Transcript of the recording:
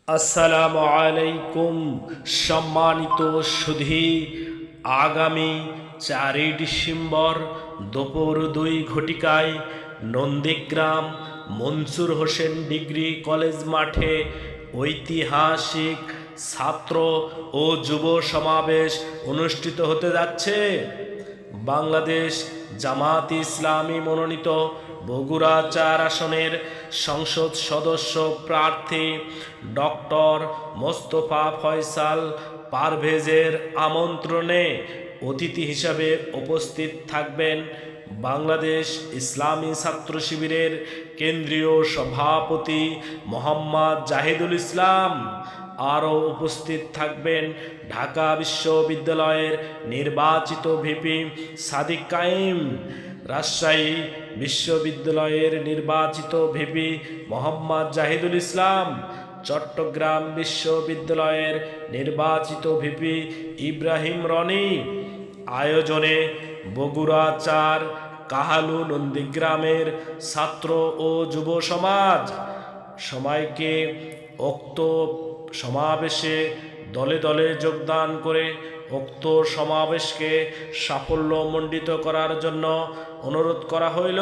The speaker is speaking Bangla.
আসসালামু আলাইকুম সম্মানিত সুধী। আগামী 4 ডিসেম্বর দুপুর 2 ঘটিকায় নন্দীগ্রাম মনসুর হোসেন ডিগ্রি কলেজ মাঠে ঐতিহাসিক ছাত্র ও যুব সমাবেশ অনুষ্ঠিত হতে যাচ্ছে। বাংলাদেশ জামাত ইসলামী মনোনীত বগুড়া 4 আসনের সংসদ সদস্য প্রার্থী ডক্টর মোস্তফা ফয়সাল পারভেজের আমন্ত্রণে অতিথি হিসাবে উপস্থিত থাকবেন বাংলাদেশ ইসলামী ছাত্র শিবিরের কেন্দ্রীয় সভাপতি মোহাম্মদ জাহিদুল ইসলাম। আরও উপস্থিত থাকবেন ঢাকা বিশ্ববিদ্যালয়ের নির্বাচিত ভিপি সাদিক কায়েম, রাজশাহী বিশ্ববিদ্যালয়ের নির্বাচিত ভিপি মোহাম্মদ জাহিদুল ইসলাম, চট্টগ্রাম বিশ্ববিদ্যালয়ের নির্বাচিত ভিপি ইব্রাহিম রনি। আয়োজনে বগুড়া 4 কাহালু নন্দীগ্রামের ছাত্র ও যুব সমাজ। সবাইকে উক্ত সমাবেশে দলে দলে যোগদান করে উক্ত সমাবেশকে সাফল্যমণ্ডিত করার জন্য অনুরোধ করা হইল।